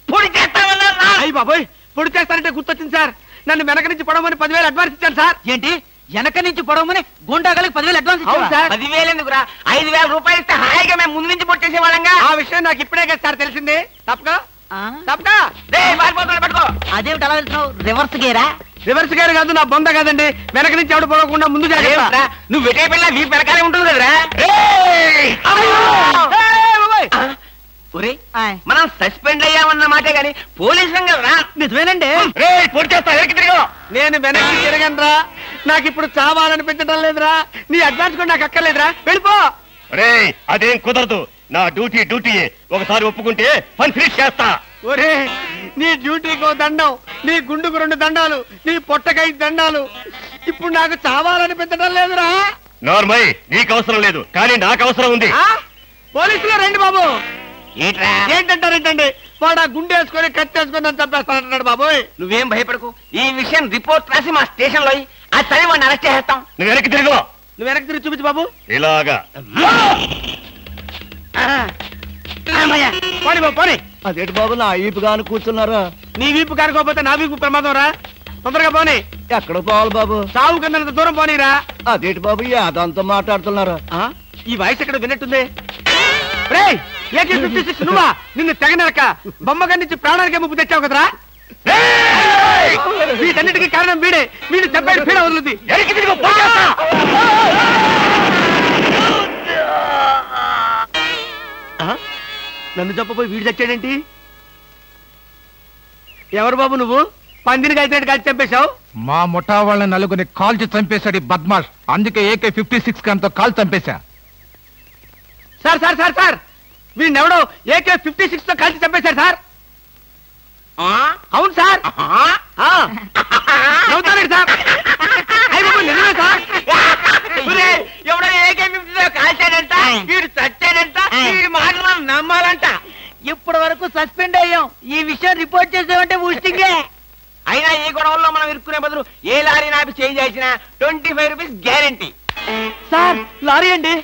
పొడి చేస్తామన్నారు. అయ్యి బాబోయ్, పొడి చేస్తానంటే గుర్తొచ్చింది సార్. నన్ను వెనక నుంచి పడమని 10,000 అడ్వాన్స్ ఇచ్చాను సార్. ఏంటి వెనక నుంచి పొడవమని గుండాగలకి 10,000 అడ్వాన్స్ అవును ఇచ్చావా? సార్. 10,000 ఎందుకురా? 5,000 రూపాయలు ఇస్తే హాయిగా మేము ముందు నుంచి పొట్టేసే వాళ్ళంగా. ఆ విషయం నాకు ఇప్పుడే కదా సార్ తెలిసింది. తప్పక ఆ? తప్పక పారిపోతున్నా పట్టుకో. అదేమిటి అలా వెళ్తున్నావు? రివర్స్ గేరా? రివర్స్ గారు కాదు, నా బొంద కాదండి. వెనక నుంచి ఎవడు పోకుండా ముందు జాగ్రత్త. అదేమిట్రా? నువ్వు వెటే పిల్ల వీ పెరకాలే ఉంటుంది కదరా. ఒరే మనం సస్పెండ్ అయ్యామన్న మాటే గాని పోలీసులం కదరా. నిజమేనండి. పొడి చేస్తా వెనక్కి తిరిగా. నేను వెనక్కి తిరగనరా. నాకు ఇప్పుడు చావాలనిపించడం లేదురా. నీ అడ్వాన్స్ కూడా నాకు అక్కర్లేదురా. వెళ్ళిపో. అదేం కుదరదు. నా డ్యూటీ ఒకసారి ఒప్పుకుంటే పని ఫినిష్ చేస్తా. ఒరే నీ డ్యూటీకో దండం, నీ గుండుకు 2 దండాలు, నీ పొట్టకై దండాలు. ఇప్పుడు నాకు చావాలనిపించడం లేదురా. నార్మల్ నీకు అవసరం లేదు, కానీ నాకు అవసరం ఉంది. పోలీసులు రండి బాబు. ఏంట్రా? ఏంటంటారేంటండి? వాడు ఆ గుండె వేసుకొని కత్తి వేసుకొని నన్ను చంపేస్తానంటున్నాడు బాబోయ్. నువ్వేం భయపడకు. ఈ విషయం రిపోర్ట్ రాసి మా స్టేషన్ లో ఆ తల్లి వాడిని అరెస్ట్ చేస్తాం. నువ్వు వెనక్కి తిరుగు. నువ్వు వెనక్కి తిరిగి చూపించు బాబు. ఇలాగా పోనీ బాబు పోనీ. అదేంటి బాబు నా ఈపు కాని కూర్చున్నారా? నీ వీపు కానుకోకపోతే నా వీపు ప్రమాదం రా. తొందరగా పోనీ. ఎక్కడ పోవాలి బాబు? సాగు కింద దూరం పోనీరా. అదేంటి బాబు యాదంతో మాట్లాడుతున్నారా? ఈ వాయిస్ ఎక్కడ విన్నట్టుంది? రేయ్ AK-56 నువ్వా? నిన్ను తెగనరక బొమ్మగా నుంచి ప్రాణానికే ముప్పు తెచ్చావు కదరా. వీటన్నిటికీ కారణం వీడే. వీడు చెప్పాడు పీడ వదులుద్ది. నన్ను చెప్పపోయి వీడు చచ్చాడేంటి? ఎవరు బాబు నువ్వు? పందిని కలిసినట్టు కలిసి చంపేశావు. మా ముఠా వాళ్ళ నలుగురిని కాల్చి చంపేశాడు బద్మాష్. అందుకే AK-56 గన్తో కాల్ చంపేశా. సార్ సార్ సార్ సార్ వీడినెవడో AK-56 తో కలిసి చంపేశారు సార్. అవును సార్. నవ్వుతారండి సార్. నిజమే సార్. ఎవడో AK-56 కాల్చాడంట, వీడు చచ్చాడంట, వీడి మాటలు నమ్మాలంట. ఇప్పటి వరకు సస్పెండ్ అయ్యాం. ఈ విషయం రిపోర్ట్ చేసామంటే ఊస్టింగే. అయినా ఈ గొడవల్లో మనం ఇరుక్కునే బదులు ఏ లారీ నాపి చేంజ్ చేసిన 25 రూపీస్ గ్యారెంటీ. సార్ లారీ అండి.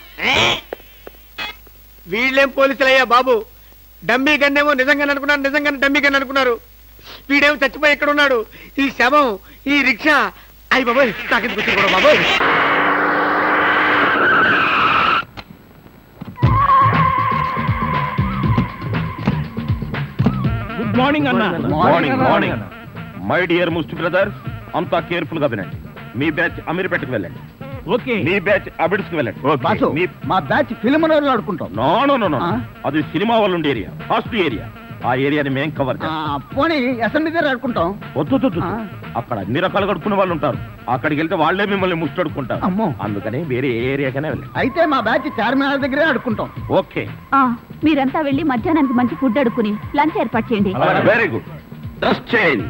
వీళ్ళేం పోలీసులయ్యా బాబు. డమ్మీ గన్నేమో నిజంగానే అనుకున్నారు, నిజంగానే డమ్మీ గన్ అనుకున్నారు. వీడేమో చచ్చిపోయి ఎక్కడ ఉన్నాడు? ఈ శవం, ఈ రిక్షా. అయ్యి బాబోయ్ నాకెందుకు వచ్చింది కూడా బాబోయ్. గుడ్ మార్నింగ్ అన్న. మార్నింగ్. మై డియర్ ముస్టి బ్రదర్, అంతా కేర్ఫుల్ గా వినండి. మీ బ్యాచ్ అమీర్పేటకు వెళ్ళండి. ఓకే. మీ బ్యాచ్ అబిడ్స్ కి వెళ్ళండి. మా బ్యాచ్ ఫిల్మ్ ఆడుకుంటాం. నో అది సినిమా వాళ్ళు ఉండే ఏరియా, హాస్టల్ ఏరియా. ఆ ఏరియాని మేం కవర్ చేస్తాం. పోనీ అసెంబ్లీ దగ్గర ఆడుకుంటాం. వద్దు అక్కడ అన్ని రకాలుగా అడుక్కునే వాళ్ళు ఉంటారు. అక్కడికి వెళ్తే వాళ్లే మిమ్మల్ని ముష్టి అడుక్కుంటారు. అమ్మో. అందుకని వేరే ఏరియాకనే వెళ్ళండి. అయితే మా బ్యాచ్ చార్మినార్ దగ్గరే ఆడుకుంటాం. ఓకే. మీరంతా వెళ్ళి మధ్యాహ్నానికి మంచి ఫుడ్ అడుక్కుని లంచ్ ఏర్పాటు చేయండి. Very good. Dress change.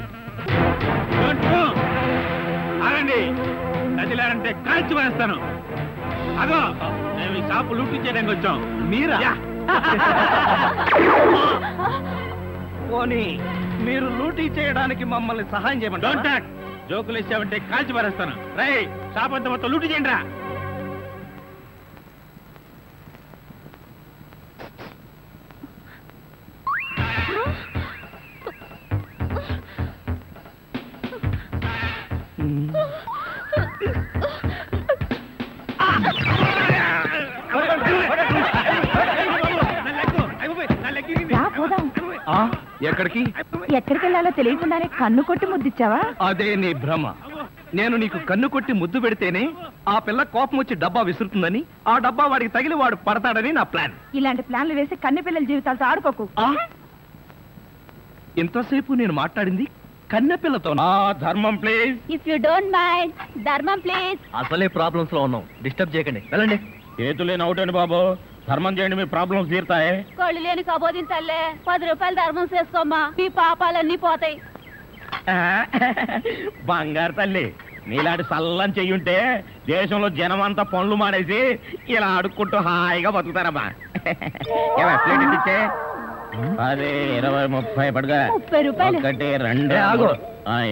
కదిలారంటే కాల్చి వేస్తాను. అదో మేము ఈ షాపు లూటీ చేయడానికి వచ్చాం. మీరా? పోనీ మీరు లూటీ చేయడానికి మమ్మల్ని సహాయం చేయమండి. Don't talk. జోకులు ఇచ్చామంటే కాల్చి పారేస్తాను. రై షాప్ అంతా మొత్తం లూటీ చేయండి రా. ఎక్కడికి? ఎక్కడికి వెళ్ళాలో తెలియకుండానే కన్ను కొట్టి ముద్దిచ్చావా? అదే నీ భ్రమ. నేను నీకు కన్ను కొట్టి ముద్దు పెడితేనే ఆ పిల్ల కోపం వచ్చి డబ్బా విసురుతుందని, ఆ డబ్బా వాడికి తగిలి వాడు పడతాడని నా ప్లాన్. ఇలాంటి ప్లాన్లు వేసి కన్నె పిల్లల జీవితాలతో ఆడుకోకు. ఇంతసేపు నేను మాట్లాడింది కన్నెపిల్లతో. ధర్మం please. If you don't mind, ధర్మం ప్లీజ్. అసలే ప్రాబ్లమ్స్ లో ఉన్నాం, డిస్టర్బ్ చేయకండి, వెళ్ళండి. చేతులేని అవుటండి బాబు, ధర్మం చేయండి, మీ ప్రాబ్లమ్స్ తీరుతాయి. కోళ్ళు లేని కబోదింతల్లే 10 రూపాయలు ధర్మం చేసుకోమ్మా, మీ పాపాలన్నీ పోతాయి. బంగారు తల్లి, నీలాంటి సల్లం చెయ్యుంటే దేశంలో జనం అంతా పనులు మానేసి ఇలా అడుక్కుంటూ హాయిగా బతుకుతారమ్మా. ప్లేట్ ఇచ్చే 10, 20, 30 పడగా 30 రూపాయలు. 1, 2 ఆగు.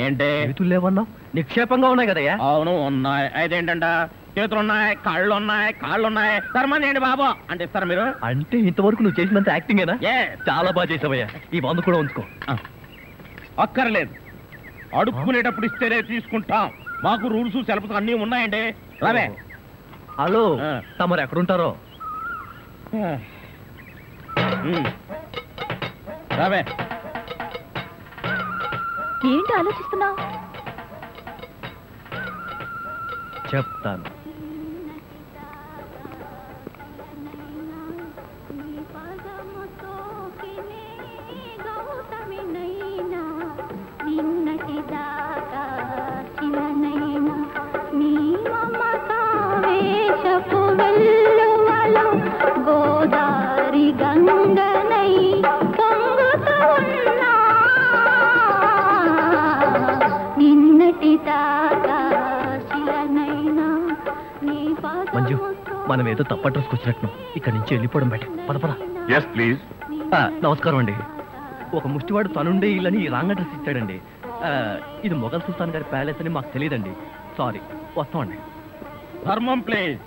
ఏంటి లేవన్నా? నిక్షేపంగా ఉన్నాయి కదయ్యా? అవును ఉన్నాయి. అదేంటంట, చేతులున్నాయి, కాళ్ళున్నాయి, ధర్మం చేయండి బాబు అంటే ఇస్తారా మీరు? అంటే ఇంతవరకు నువ్వు చేసినంత యాక్టింగేనా? చాలా బాగా చేసావయ్యా, ఈ బంధు కూడా ఉంచుకో. అక్కర్లేదు, అడుక్కునేటప్పుడు ఇస్తేనే తీసుకుంటాం, మాకు రూల్స్ సెలవులు అన్నీ ఉన్నాయండి. రావే. హలో, తమరు ఎక్కడుంటారో? రావే. ఏంటి ఆలోచిస్తున్నావు? చెప్తాను. గోదారి గంగనై మంజు, మనం ఏదో తప్ప అడ్రస్కి వచ్చినట్టు ఇక్కడి నుంచి వెళ్ళిపోవడం బయట. పద. Yes please. నమస్కారం అండి. ఒక ముష్టివాడు తనుండే ఇల్లని రాంగ్ అడ్రస్ ఇచ్చాడండి. ఇది మొఘల్ సుల్తాన్ గారి ప్యాలెస్ అని మాకు తెలియదండి. సారీ, వస్తామండి. ధర్మం ప్లీజ్.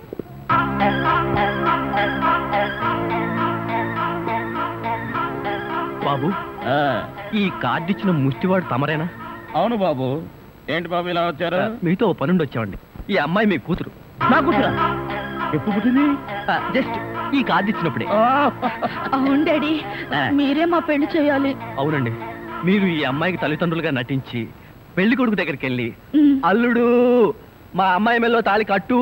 బాబు, ఈ కార్డు ఇచ్చిన ముష్టివాడు తమరేనా? అవును బాబు. ఏంటి బాబు ఇలా వచ్చారు? మీతో పనుండి వచ్చామండి. ఈ అమ్మాయి మీ కూతురు. నా కూతురా? ఎప్పుడు పుట్టింది? జస్ట్ ఈ కార్డు ఇచ్చినప్పుడే. అవును డాడీ, మీరే మా పెళ్లి చేయాలి. అవునండి, మీరు ఈ అమ్మాయికి తల్లిదండ్రులుగా నటించి పెళ్లి కొడుకు దగ్గరికి వెళ్ళి అల్లుడు మా అమ్మాయి మెల్లో తాళి కట్టు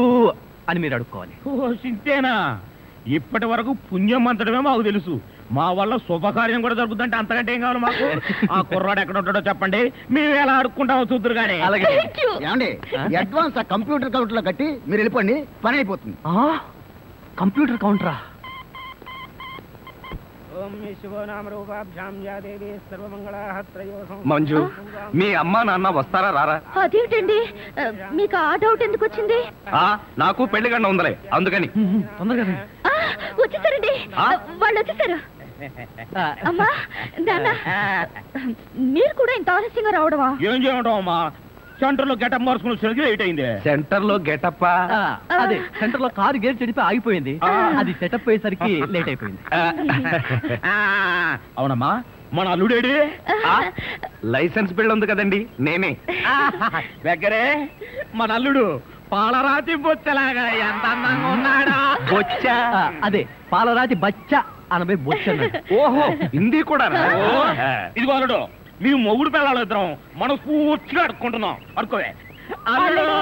అని మీరు అడుక్కోవాలి. సింతేనా? ఇప్పటి వరకు పుణ్యం అంతటమే మాకు తెలుసు. మా వల్ల శుభకార్యం కూడా జరుగుతుందంటే అంతకంటే ఏం కావాలి మాకు? ఆ కుర్రాడు ఎక్కడ ఉంటాడో చెప్పండి, మేము ఎలా అడుక్కుంటామో చూద్దరు కానీ. ఏమండి, అడ్వాన్స్ ఆ కంప్యూటర్ కౌంటర్ లో కట్టి మీరు వెళ్ళిపోండి, పని అయిపోతుంది. కంప్యూటర్ కౌంటరా? మంజు, మీ అమ్మా నాన్న వస్తారా రారా? అదేంటండి, మీకు ఆ డౌట్ ఎందుకు వచ్చింది? నాకు పెళ్లి గంట ఉందలే, అందుకని. తొందరగా వచ్చేసారండి, వాళ్ళు వచ్చేసారు. అమ్మా నాన్న, మీరు కూడా ఇంత ఆలస్యంగా రావడమా? ఏం చేయడం అమ్మా, సెంటర్ లో గెటప్ మార్చుకుని లేట్ అయింది. సెంటర్ లో గెటప్? అదే, సెంటర్ లో కారు గేర్ చెడిపి ఆగిపోయింది, అది సెటప్ అయ్యేసరికి లేట్ అయిపోయింది. అవునమ్మా, మన అల్లుడేడి? లైసెన్స్ బిల్ ఉంది కదండి, నేనే. దగ్గరే మన అల్లుడు పాలరాతి బొచ్చలాగా ఎంత అందంగా ఉన్నాడా? బొచ్చ? అదే, పాలరాతి బచ్చ అనబై బొచ్చ. ఓహో, హిందీ కూడా. ఇదిగో అల్లుడు, మేము మొగుడు పిల్లలు ఇద్దరం మనం పూర్తిగా అడుక్కుంటున్నాం. అడుకోవే. అల్లుడు,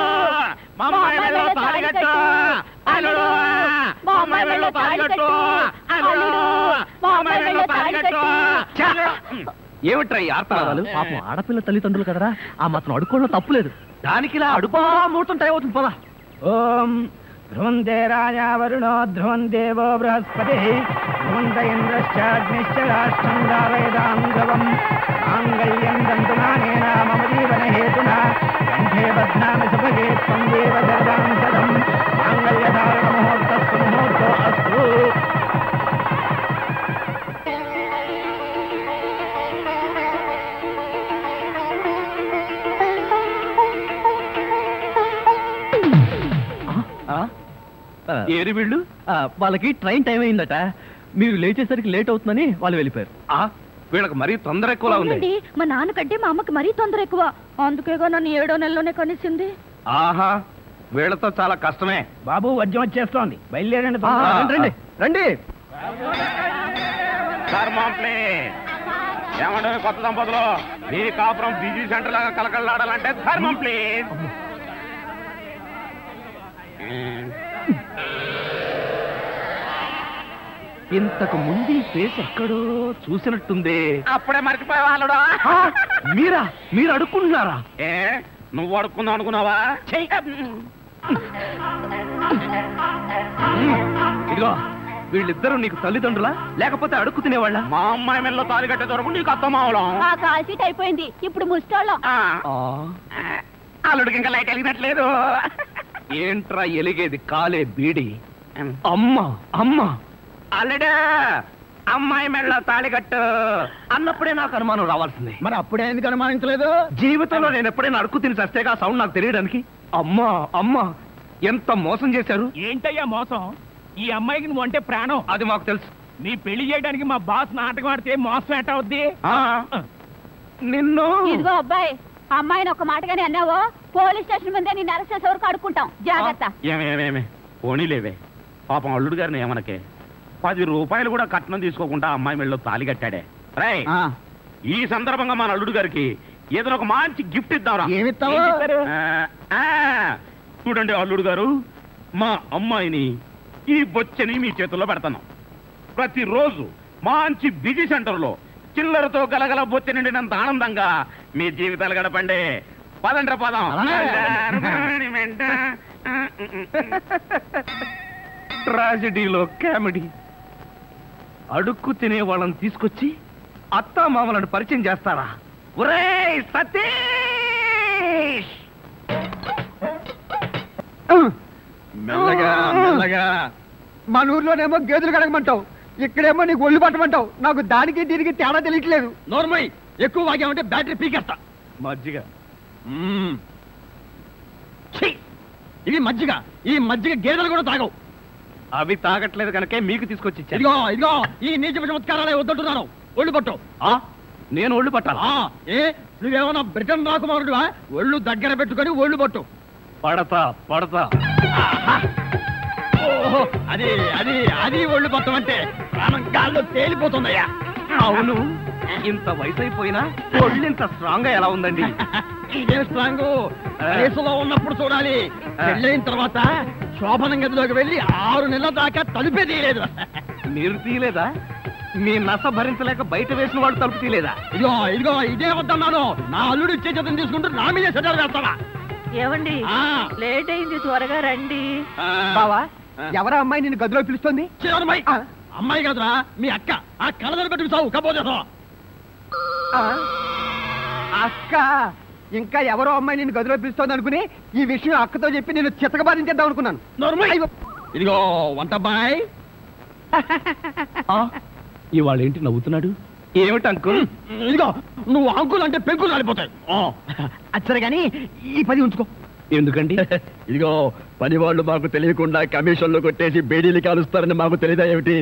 మా అమ్మాయి వెళ్ళో తాళి కట్టు. అల్లుడు, మా అమ్మాయి వెళ్ళో తాళి కట్టు. అల్లుడు, మా అమ్మాయి వెళ్ళో తాళి కట్టు. ఏమిట్రా ఈ ఆర్తనాదాలు? పాపం ఆడపిల్ల తల్లిదండ్రులు కదరా, ఆ మాత్రం అడుక్కోవడం తప్పులేదు. దానికి ఇలా అడుపా ముహూర్తం టైం అవుతుంది. పదా. ఓం ధ్రువందే రాజా వరుణో ధ్రువం దేవో బృహస్పతి ధ్రువంత ఇంద్రశ్చాగ్నిశ్చ రాష్ట్రం దారయదాం ధ్రువం మాంగళ్యం దంతునానేన మమ జీవన హేతునా కంఠే బధ్నామి సుభగే త్వం దేవ జగదాం సదం మాంగళ్యధారణ ముహూర్తస్తు ముహూర్తో అస్తు. ఏరి వీళ్ళు? వాళ్ళకి ట్రైన్ టైం అయిందట, మీరు లేచేసరికి లేట్ అవుతుందని వాళ్ళు వెళ్ళిపోయారు. వీళ్ళకి మరీ తొందర ఎక్కువలా ఉంది. మా నాన్నకంటే మా అమ్మకి మరీ తొందర ఎక్కువ, అందుకేగా నన్ను 7వ నెలలోనే కనిసింది. ఆహా, వీళ్ళతో చాలా కష్టమే. బాబు, వద్యం వచ్చేస్తోంది, బయలుదేరండి. రండి రండి. ఏమంటే కొత్త దంపతులు మీ కాపురం బిజీ సెంటర్ లాగా కలకలాడాలంటే ధర్మం ప్లీజ్. ఇంతకు ముందు ఫేస్ ఎక్కడో చూసినట్టుంది. అప్పుడే మర్చిపోయే వాళ్ళుడా. మీరు అడుక్కుంటున్నారా? ఏ నువ్వు అడుక్కుందాం అనుకున్నావా? ఇదిగో వీళ్ళిద్దరూ నీకు తల్లిదండ్రులా లేకపోతే అడుక్కు తినేవాళ్ళ? మా అమ్మాయి మెల్లో తాలి కట్టే దొరకు నీకు అత్తమావడం. కాల్ సీట్ అయిపోయింది, ఇప్పుడు ముస్టాళ్ళం. అల్లుడికి ఇంకా లైట్ వెలిగినట్లేదు. ఏంట్రా ఎలిగేది? కాలే బీడి. అమ్మా అల్లుడు అమ్మాయి మెళ్ళ తాళి కట్టు అన్నప్పుడే నాకు అనుమానం రావాల్సింది. మరి అప్పుడే ఎందుకు అనుమానించలేదు? జీవితంలో నేను ఎప్పుడైనా అడుక్కు తిని చస్తేగా సౌండ్ నాకు తెలియడానికి. అమ్మా ఎంత మోసం చేశారు. ఏంటయ్యా మోసం? ఈ అమ్మాయికి నువ్వు అంటే ప్రాణం. అది మాకు తెలుసు. నీ పెళ్లి చేయడానికి మా బాస్ నాటకం ఆడితే మోసం ఎట్ట అవుద్ది? నిన్ను ఇదిగో అబ్బాయి, అమ్మాయిని ఒక మాటగానే అన్నావో పోలీస్ స్టేషన్ ముందే నేను అరెస్ట్ చేసే వరకు అడుక్కుంటాం. జాగ్రత్త. ఏమేమేమే పోనీలేవే. పాపం అల్లుడు గారిని ఏమనకే. 10 రూపాయలు కూడా కట్నం తీసుకోకుండా అమ్మాయి మెళ్ళలో తాళి కట్టాడే. రై ఈ సందర్భంగా మన అల్లుడు గారికి ఏదైనా ఒక మంచి గిఫ్ట్ ఇద్దాంరా. ఏమిస్తావు? చూడండి అల్లుడు గారు, మా అమ్మాయిని ఈ బొచ్చని మీ చేతుల్లో పెడతాను. ప్రతిరోజు మంచి బిజీ సెంటర్లో చిల్లరతో గలగల బొచ్చ నిండినంత ఆనందంగా మీ జీవితాలు గడపండి. పదండ్ర పదం. ట్రాజెడీలో కామెడీ. అడుక్కు తినే వాళ్ళని తీసుకొచ్చి అత్తా మామలను పరిచయం చేస్తారా? ఒరేయ్ సతీష్! మెల్లగా మన ఊర్లోనేమో గేదెలు కడగమంటావు, ఇక్కడేమో నీకు ఒళ్ళు పట్టమంటావు. నాకు దానికి దీనికి తేడా తెలియట్లేదు. నోర్మై ఎక్కువ వాగామంటే బ్యాటరీ పీకేస్తా. మజ్జిగ ఇది మజ్జిగ. ఈ మజ్జిగ గేదెలు కూడా తాగవు. అవి తాగట్లేదు కనుకే మీకు తీసుకొచ్చి ఇదిగో ఈ నీచ చమత్కారాలే వద్దంటున్నాను. ఒళ్ళు పట్టు. నేను ఒళ్ళు పట్టాలా? ఏ నువ్వేమన్నా బ్రిటన్ రాకుమారుడువా? ఒళ్ళు దగ్గర పెట్టుకొని ఒళ్ళు పట్టు. పడతా. ఓహో అది అది అది ఒళ్ళు పట్టం అంటే ప్రాణం గాల్లో తేలిపోతుందయ్యా. అవును, ఇంత వయసు అయిపోయినా ఒళ్ళు ఇంత స్ట్రాంగ్ గా ఎలా ఉందండి? ఇదే స్ట్రాంగ్ వయసులో ఉన్నప్పుడు చూడాలి. పెళ్ళైన తర్వాత శోభనం గదిలోకి వెళ్ళి 6 నెలల దాకా తలుపే తీయలేదు. మీరు తీయలేదా? మీ నస భరించలేక బయట వేసిన వాళ్ళు తలుపు తీయలేదా? ఇదిగో ఇదే వద్దన్నాను. నా అల్లుడు ఇచ్చే చేతం తీసుకుంటూ నా మీదే సెటర్ వేస్తావా? ఏమండి లేట్ అయింది, త్వరగా రండి. బావా ఎవరా అమ్మాయి నిన్ను గదిలో పిలుస్తుంది? అమ్మాయి కాదురా మీ అక్క. ఆ కళ్ళదలు పెట్టుకు చావు కపోతే. అక్క ఇంకా ఎవరో అమ్మాయి నిన్ను గదిలో పిలుస్తోంది అనుకుని ఈ విషయం అక్కతో చెప్పి నేను చితకబాధించేద్దాం అనుకున్నాను. ఇదిగో వంటబ్బాయ్. ఇవాళ ఏంటి నవ్వుతున్నాడు? ఏమిటి అంకుల్? ఇదిగో నువ్వు అంకుల్ అంటే పెంకులు రాలిపోతాయి. అచ్చరే గాని ఈ 10 ఉంచుకో. ఎందుకండి? ఇదిగో పని వాళ్ళు మాకు తెలియకుండా కమిషన్లు కొట్టేసి బేడీలు కాలుస్తారని మాకు తెలియదా ఏమిటి?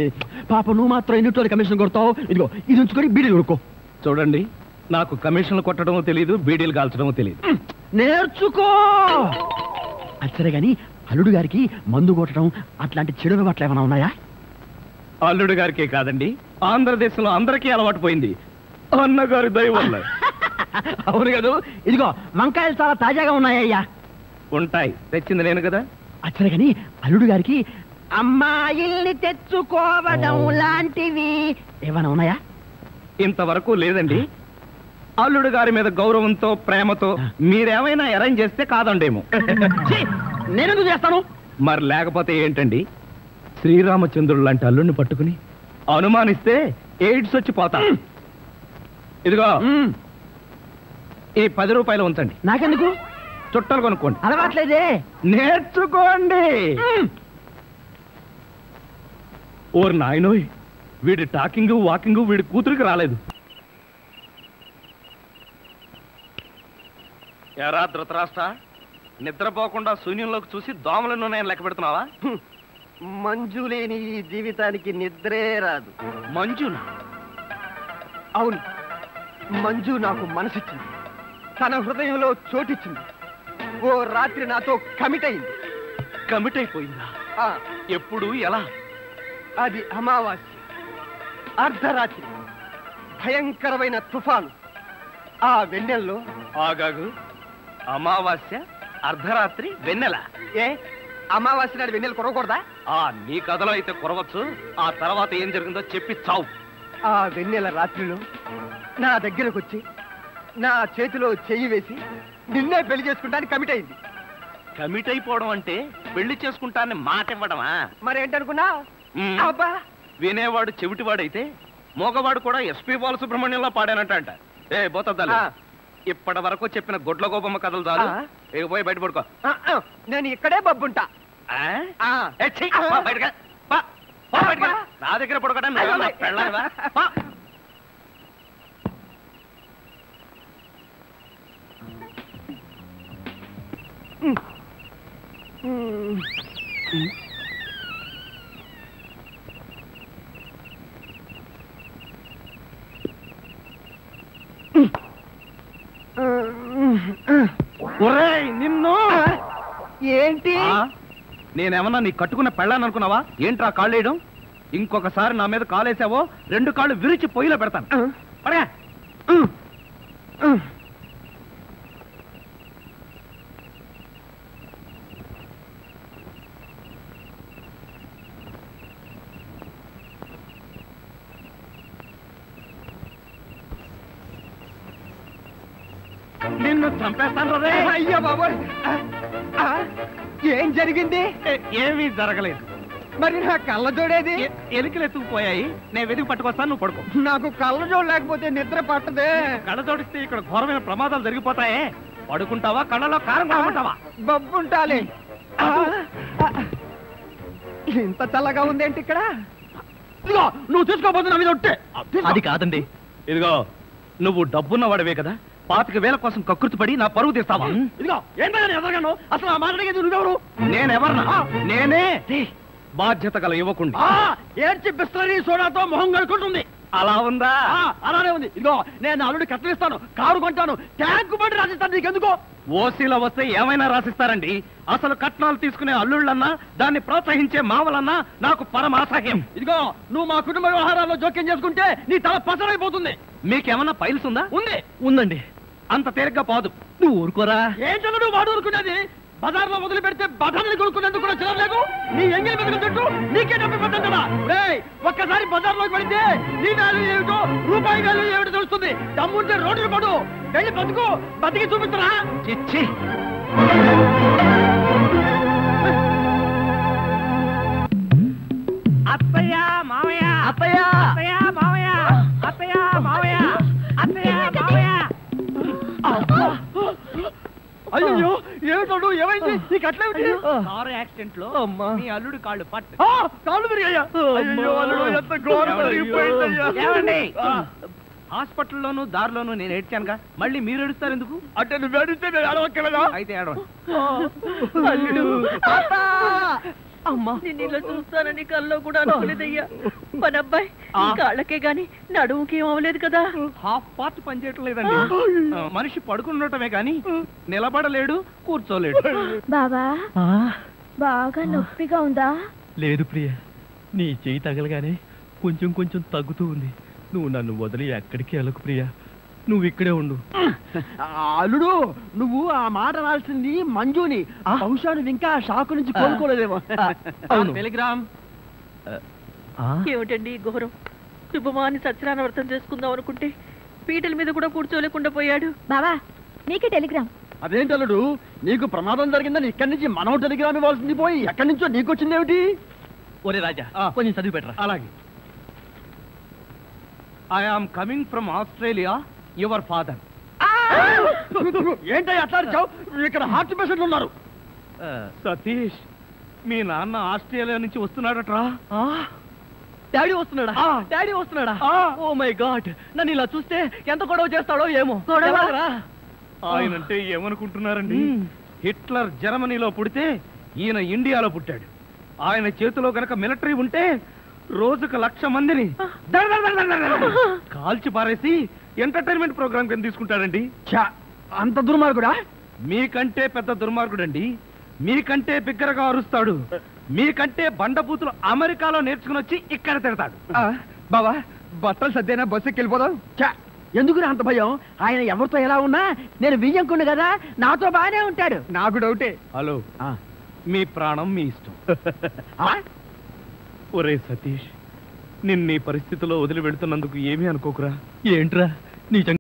పాప నువ్వు మాత్రం ఎన్నిటోని కమిషన్ కొడతావు. ఇదిగో ఇది ఉంచుకొని బీడీలు కొడుకో. చూడండి, నాకు కమిషన్లు కొట్టడం తెలియదు, బీడీలు కాల్చడం తెలియదు. నేర్చుకో. అచ్చరే గాని అల్లుడు గారికి మందు కొట్టడం అట్లాంటి చెడు అలవాట్లు ఏమైనా ఉన్నాయా? అల్లుడు గారికే కాదండి, ఆంధ్రదేశంలో అందరికీ అలవాటు పోయింది. అన్నగారి దయ వల్ల. అవును కదా. ఇదిగో వంకాయలు చాలా తాజాగా ఉన్నాయ్యా. ఉంటాయి, తెచ్చింది నేను కదా. అచ్చరే గాని అల్లుడు గారికి అమ్మాయిల్ని తెచ్చుకోవడం లాంటివి ఏమైనా ఉన్నాయా? ఇంతవరకు లేదండి. అల్లుడు గారి మీద గౌరవంతో ప్రేమతో మీరేమైనా అరేంజ్ చేస్తే కాదండేమో. నేనెందుకు చేస్తాను? మరి లేకపోతే ఏంటండి? శ్రీరామచంద్రుడు లాంటి అల్లుడిని పట్టుకుని అనుమానిస్తే ఎయిడ్స్ వచ్చి పోతా. ఇదిగో ఈ 10 రూపాయలు ఉంచండి. నాకెందుకు? చుట్టలు కొనుక్కోండి. అలవాట్లేదే. నేర్చుకోండి. ఓర్ నాయనోయ్, వీడి టాకింగ్ వాకింగ్ వీడి కూతురికి రాలేదు. ఎరా ధృతరాష్ట్ర, నిద్రపోకుండా శూన్యంలోకి చూసి దోమలను నేను లెక్క పెడుతున్నావా? మంజు లేని ఈ జీవితానికి నిద్రే రాదు. మంజునా? అవును, మంజు నాకు మనసిచ్చింది, తన హృదయంలో చోటిచ్చింది. ఓ రాత్రి నాతో కమిట్ అయింది. కమిట్ అయిపోయిందా? ఎప్పుడు, ఎలా? అది అమావాస్య, అర్ధరాత్రి, భయంకరమైన తుఫాను. ఆ వెన్నెల్లో ఆగాగు. అమావాస్య, అర్ధరాత్రి, వెన్నెల. ఏ అమావాస్య నాడు వెన్నెలు కురవకూడదా? నీ కథలో అయితే కురవచ్చు. ఆ తర్వాత ఏం జరిగిందో చెప్పి చావు. ఆ వెన్నెల రాత్రిలో నా దగ్గరకు వచ్చి నా చేతిలో చెయ్యి వేసి నిన్నే పెళ్లి చేసుకుంటానికి కమిట్ అయింది. కమిట్ అయిపోవడం అంటే పెళ్లి చేసుకుంటానని మాట ఇవ్వడమా? మరేంటనుకున్నా? అబ్బా, వినేవాడు చెవిటివాడైతే మోగవాడు కూడా ఎస్పీ బాలసుబ్రహ్మణ్యంలో పాడానంట. ఏ బోతద్దాలు, ఇప్పటి వరకు చెప్పిన గొడ్ల గోపమ్మ కథలు చాలు. ఇక పోయి బయట పడుకో. నేను ఇక్కడే బబ్బుంటా. నా దగ్గర పడుకోవడం పెళ్ళావా? నిన్ను ఏంటి? నేనేమన్నా నీ కట్టుకున్న పెళ్ళాను అనుకున్నావా? ఏంట్రా కాళ్ళేయడం? ఇంకొకసారి నా మీద కాలేసావో 2 కాళ్ళు విరిచి పొయ్యిలో పెడతాను. పడగా. నిన్ను చంపేస్తాను రే. అయ్యో బాబోయ్, ఏం జరిగింది? ఏమీ జరగలేదు. మరి నా కళ్ళ జోడేది? ఎలికలు ఎత్తుకుపోయాయి. నేను వెతికి పట్టుకొస్తాను, నువ్వు పడుకో. నాకు కళ్ళ జోడు లేకపోతే నిద్ర పట్టదే. కళ్ళ జోడిస్తే ఇక్కడ ఘోరమైన ప్రమాదాలు జరిగిపోతాయే. పడుకుంటావా? కళ్ళలో కారం కాకుంటావా? బబ్బుంటాలి. ఇంత చల్లగా ఉందేంటి ఇక్కడ? ఇదిగో నువ్వు చూసుకోబోతు నా మీద ఉంటే. అది కాదండి. ఇదిగో నువ్వు డబ్బున్నవాడవే కదా, 25,000 కోసం కకృతిపడి నా పరువు తీస్తావా? ఇదిగో ఏంటని ఎదగను? అసలు ఆ మాట్లాడేది నువ్వెవరు? నేనెవరన్నా? నేనే బాధ్యత గల యువకుండి. ఏడ్చి బిస్లరీ సోడాతో మొహం కడుకుంటుంది. అలా ఉందా? అలానే ఉంది. ఇదిగో నేను అల్లుడు కట్టలిస్తాను, కారు కొంటాను, ట్యాంకు బండి రాసిస్తాను. నీకెందుకో? ఓసీలో వస్తే ఏమైనా రాసిస్తారండి. అసలు కట్నాలు తీసుకునే అల్లుళ్ళన్నా, దాన్ని ప్రోత్సహించే మావలన్నా నాకు పరమాసహ్యం. ఇదిగో నువ్వు మా కుటుంబ వ్యవహారాల్లో జోక్యం చేసుకుంటే నీ తల పసరైపోతుంది. మీకేమన్నా పైల్స్ ఉందా? ఉంది. ఉందండి. అంత తేలిగ్గా పోదు. నువ్వు ఊరుకోరా. ఏంటో నువ్వు వాడు ఊరుకునేది? బజార్లో మొదలు పెడితే బజార్ని కొనుక్కునేందుకు కూడా చిరలేదు. నీ ఎంగిలి మెతుకుల చుట్టూ నీకే డబ్బు పెట్టదా? ఒక్కసారి బజార్లోకి పడితే నీ వాల్యూ ఏమిటో, రూపాయి వాల్యూ ఏమిటో తెలుస్తుంది. దమ్ముంటే రోడ్డు పడు, వెళ్ళి బతుకు, బతికి చూపిస్తున్నా. చిచ్చి, అత్తయ్య మావయ్య, అత్తయ్య అత్తయ్య మావయ్య, అత్తయ్య మావయ్య, అత్తయ్య మావయ్య. అయ్యో ఏమిటో, ఏమైంది? నీకు అట్లేమిటి? కారు యాక్సిడెంట్ లో మీ అల్లుడు కాళ్ళు పట్టు. కాళ్ళు విరిగాయా? అయ్యో అల్లుడు, ఎంత ఘోరం జరిగిపోయిందయ్యా. ఏమండి? హాస్పిటల్లోనూ దారిలోనూ నేను ఏడ్చానుగా, మళ్ళీ మీరు ఏడుస్తారు ఎందుకు? అంటే నువ్వు ఏడిస్తే నేను ఏడవక్కలేదా? అయితే ఏడవండి. అమ్మా, నేను ఇలా చూస్తానని కల్లో కూడా అనుకోలేదయ్యా. మన అబ్బాయి కాళ్ళకే గాని నడుముకి ఏం అవ్వలేదు కదా? హాఫ్ పార్ట్ పనిచేయటం లేదండి. మనిషి పడుకుండటమే గాని నిలబడలేడు, కూర్చోలేడు. బాబా, బాగా నొప్పిగా ఉందా? లేదు ప్రియ, నీ చెయ్యి తగలగానే కొంచెం కొంచెం తగ్గుతూ ఉంది. నువ్వు నన్ను వదిలి ఎక్కడికి వెళ్ళకు ప్రియ, నువ్వు ఇక్కడే ఉండు. అల్లుడు, నువ్వు ఆ మాట రాల్సింది మంజుని. బహుశా నువ్వు ఇంకా షాకు నుంచి కోలుకోలేదేమో. అవును. టెలిగ్రామ్. ఏమిటండి ఘోరం? శుభమాని సత్యనారాయణ వ్రతం చేసుకుందాం అనుకుంటే పీటల మీద కూడా కూర్చోలేకుండా పోయాడు. బాబా, నీకే టెలిగ్రామ్. అదేంటి అల్లుడు, నీకు ప్రమాదం జరిగిందని ఇక్కడి నుంచి మనం టెలిగ్రామ్ ఇవ్వాల్సింది పోయి ఎక్కడి నుంచో నీకు వచ్చిందేమిటి? ఒరే రాజా, కొంచెం చదివి పెట్టరా. అలాగే. I am coming from Australia, your father. ఏంటో అట్లా అరిచావు? ఇక్కడ హార్ట్ పేషెంట్లు ఉన్నారు. సతీష్, మీ నాన్న ఆస్ట్రేలియా నుంచి వస్తున్నాడట్రా. డాడీ వస్తున్నాడా? డాడీ వస్తున్నాడా? ఓ మై గాడ్, నన్ను ఇలా చూస్తే ఎంత గొడవ చేస్తాడో ఏమో. ఆయనంటే ఏమనుకుంటున్నారండి? హిట్లర్ జర్మనీలో పుడితే ఈయన ఇండియాలో పుట్టాడు. ఆయన చేతిలో గనక మిలిటరీ ఉంటే రోజుకు 1,00,000 మందిని కాల్చి పారేసి ఎంటర్టైన్మెంట్ ప్రోగ్రామ్ కింద తీసుకుంటాడండి. అంత దుర్మార్గుడా? మీకంటే పెద్ద దుర్మార్గుడండి. మీకంటే బిగ్గరగా అరుస్తాడు. మీకంటే బండబూతులు అమెరికాలో నేర్చుకుని వచ్చి ఇక్కడ తిడతాడు. బాబా, బట్టలు సర్దేనా బస్సుకి వెళ్ళిపోదాం. ఎందుకు అంత భయం? ఆయన ఎవరితో ఎలా ఉన్నా నేను వియ్యంకుండు కదా, నాతో బాగానే ఉంటాడు. నాకు డౌటే. హలో, మీ ప్రాణం మీ ఇష్టం. ఒరే సతీష్, నిన్న ఈ పరిస్థితిలో వదిలి వెళ్తున్నందుకు ఏమీ అనుకోకురా. ఏంట్రా నిజంగా